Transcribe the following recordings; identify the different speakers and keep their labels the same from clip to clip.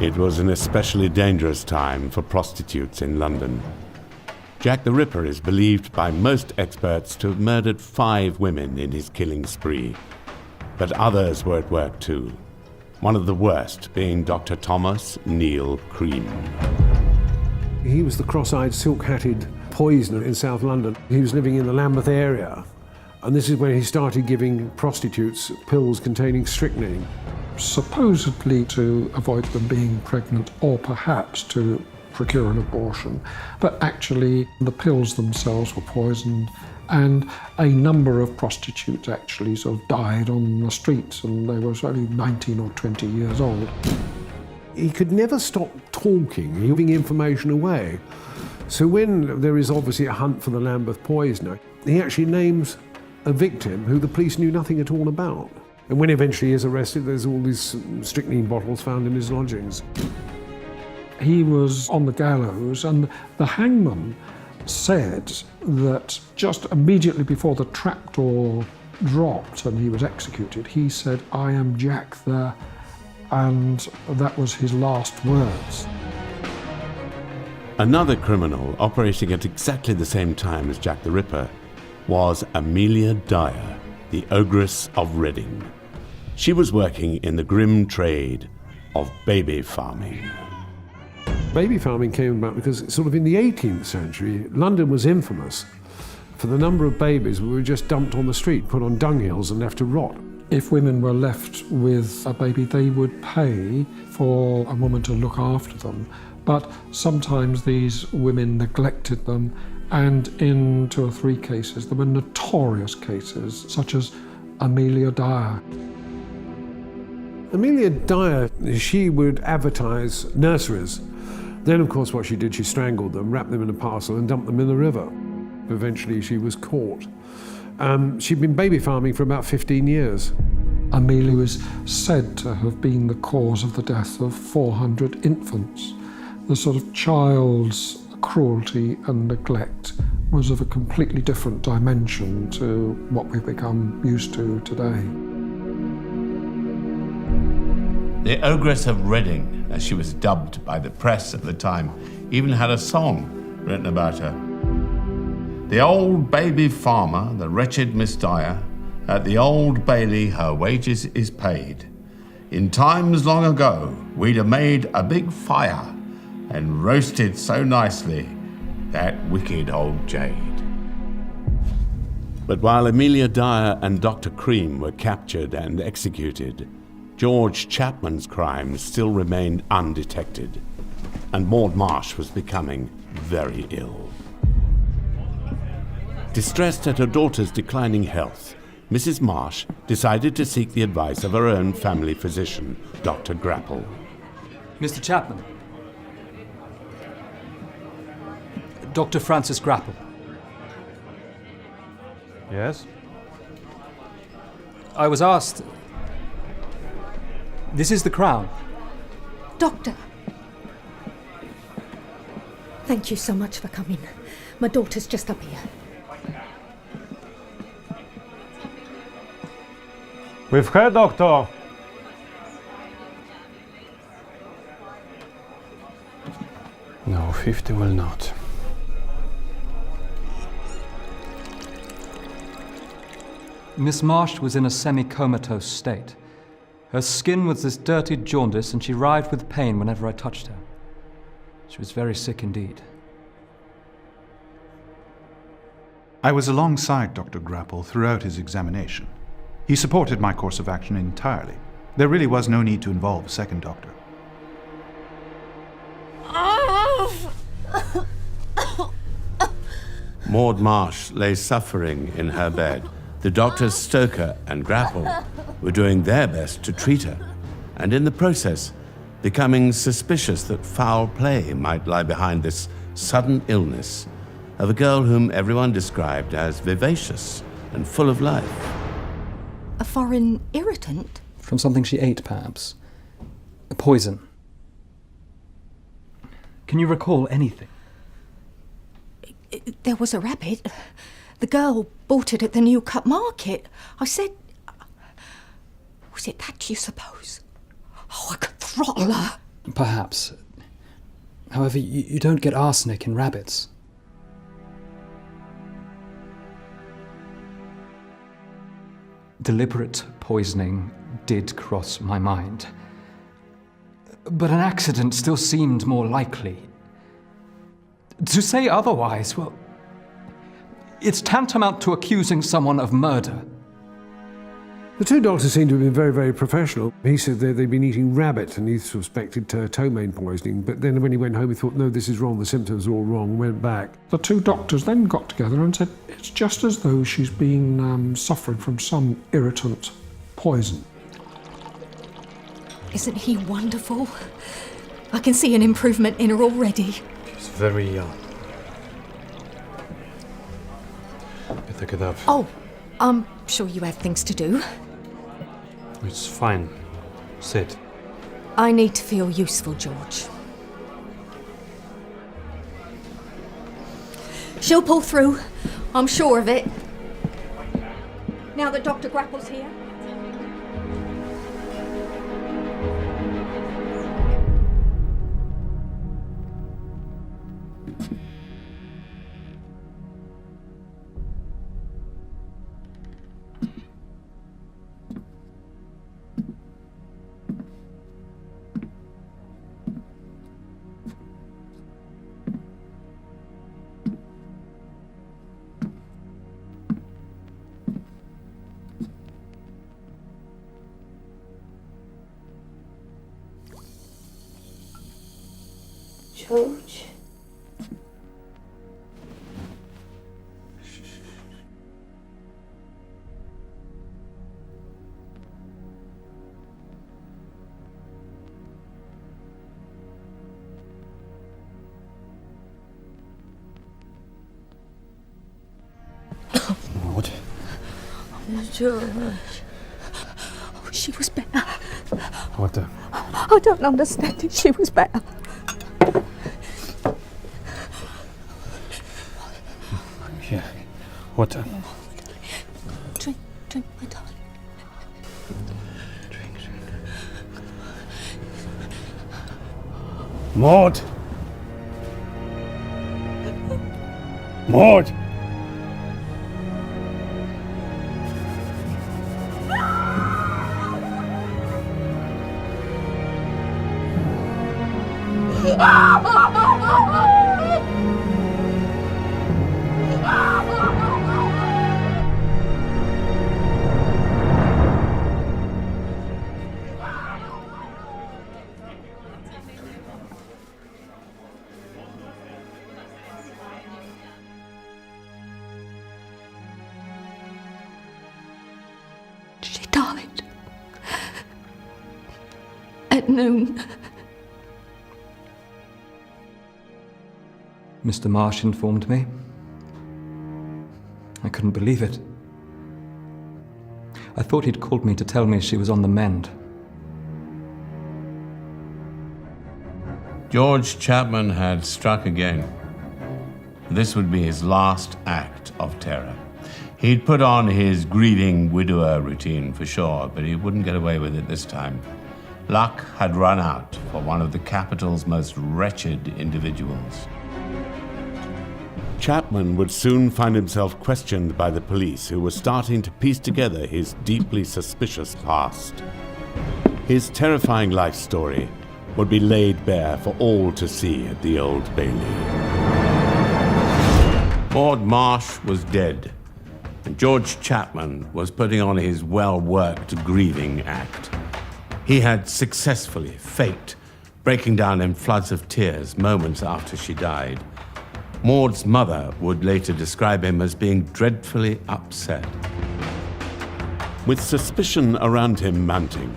Speaker 1: It was an especially dangerous time for prostitutes in London. Jack the Ripper is believed by most experts to have murdered 5 women in his killing spree. But others were at work too, one of the worst being Dr. Thomas Neil Cream.
Speaker 2: He was the cross-eyed, silk-hatted poisoner in South London. He was living in the Lambeth area, and this is when he started giving prostitutes pills containing strychnine.
Speaker 3: Supposedly to avoid them being pregnant, or perhaps to procure an abortion. But actually the pills themselves were poisoned, and a number of prostitutes actually sort of died on the streets, and they were only 19 or 20 years old.
Speaker 2: He could never stop talking, giving information away. So when there is obviously a hunt for the Lambeth poisoner, he actually names a victim who the police knew nothing at all about. And when eventually he is arrested, there's all these strychnine bottles found in his lodgings.
Speaker 3: He was on the gallows, and the hangman said that just immediately before the trapdoor dropped and he was executed, he said, "I am Jack the..." and that was his last words.
Speaker 1: Another criminal operating at exactly the same time as Jack the Ripper was Amelia Dyer, the Ogress of Reading. She was working in the grim trade of baby farming.
Speaker 2: Baby farming came about because sort of in the 18th century, London was infamous for the number of babies who were just dumped on the street, put on dunghills and left to rot.
Speaker 3: If women were left with a baby, they would pay for a woman to look after them. But sometimes these women neglected them, and in 2 or 3 cases, there were notorious cases, such as Amelia Dyer.
Speaker 2: Amelia Dyer, she would advertise nurseries. Then, of course, what she did, she strangled them, wrapped them in a parcel and dumped them in the river. Eventually, she was caught. She'd been baby farming for about 15 years.
Speaker 3: Amelia was said to have been the cause of the death of 400 infants. The sort of child's cruelty and neglect was of a completely different dimension to what we've become used to today.
Speaker 4: The Ogress of Reading, as she was dubbed by the press at the time, even had a song written about her. The old baby farmer, the wretched Miss Dyer, at the Old Bailey her wages is paid. In times long ago, we'd have made a big fire and roasted so nicely that wicked old jade.
Speaker 1: But while Amelia Dyer and Dr. Cream were captured and executed, George Chapman's crimes still remained undetected, and Maud Marsh was becoming very ill. Distressed at her daughter's declining health, Mrs. Marsh decided to seek the advice of her own family physician, Dr. Grapple.
Speaker 5: Mr. Chapman. Dr. Francis Grapple.
Speaker 6: Yes?
Speaker 5: I was asked... This is the Crown.
Speaker 7: Doctor! Thank you so much for coming. My daughter's just up here.
Speaker 6: With her, Doctor! No, 50 will not.
Speaker 5: Miss Marsh was in a semi-comatose state. Her skin was this dirty jaundice, and she writhed with pain whenever I touched her. She was very sick indeed.
Speaker 8: I was alongside Dr. Grapple throughout his examination. He supported my course of action entirely. There really was no need to involve a second doctor.
Speaker 1: Maud Marsh lay suffering in her bed. The doctors Stoker and Grapple were doing their best to treat her, and in the process, becoming suspicious that foul play might lie behind this sudden illness of a girl whom everyone described as vivacious and full of life.
Speaker 7: A foreign irritant?
Speaker 5: From something she ate, perhaps. A poison. Can you recall anything?
Speaker 7: There was a rabbit. The girl bought it at the New Cut Market. I said... Was it that, do you suppose? Oh, I could throttle her.
Speaker 5: Perhaps. However, you don't get arsenic in rabbits. Deliberate poisoning did cross my mind. But an accident still seemed more likely. To say otherwise, well, it's tantamount to accusing someone of murder.
Speaker 2: The two doctors seemed to have been very, very professional. He said they'd been eating rabbit and he suspected ptomaine poisoning, but then when he went home he thought, no, this is wrong, the symptoms are all wrong, went back.
Speaker 3: The two doctors then got together and said, it's just as though she's been suffering from some irritant poison.
Speaker 7: Isn't he wonderful? I can see an improvement in her already.
Speaker 6: She's very young. Better get up.
Speaker 7: Oh, I'm sure you have things to do.
Speaker 6: It's fine. Sit.
Speaker 7: I need to feel useful, George. She'll pull through. I'm sure of it. Now that Dr. Grapple's here.
Speaker 9: George.
Speaker 6: Maud?
Speaker 9: George.
Speaker 7: Oh, she was better.
Speaker 6: What the?
Speaker 7: I don't understand it. She was better.
Speaker 6: Here. Water.
Speaker 7: Drink, my darling.
Speaker 6: Drink. Maud! Maud!
Speaker 7: She died. At noon.
Speaker 5: Mr. Marsh informed me. I couldn't believe it. I thought he'd called me to tell me she was on the mend.
Speaker 4: George Chapman had struck again. This would be his last act of terror. He'd put on his grieving widower routine for sure, but he wouldn't get away with it this time. Luck had run out for one of the capital's most wretched individuals.
Speaker 1: Chapman would soon find himself questioned by the police, who were starting to piece together his deeply suspicious past. His terrifying life story would be laid bare for all to see at the Old Bailey.
Speaker 4: Maud Marsh was dead, and George Chapman was putting on his well-worked grieving act. He had successfully faked breaking down in floods of tears moments after she died. Maud's mother would later describe him as being dreadfully upset.
Speaker 1: With suspicion around him mounting,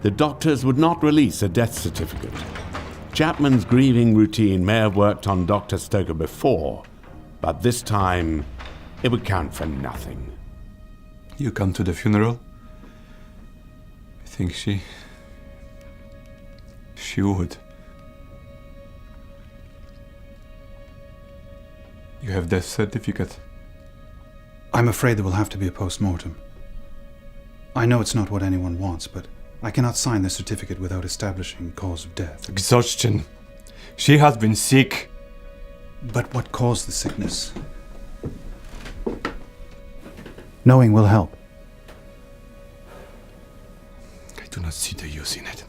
Speaker 1: the doctors would not release a death certificate. Chapman's grieving routine may have worked on Dr. Stoker before, but this time it would count for nothing.
Speaker 6: You come to the funeral? I think she would. You have death certificate?
Speaker 8: I'm afraid there will have to be a post-mortem. I know it's not what anyone wants, but I cannot sign the certificate without establishing cause of death.
Speaker 10: Exhaustion. She has been sick.
Speaker 8: But what caused the sickness? Knowing will help.
Speaker 10: I do not see the use in it.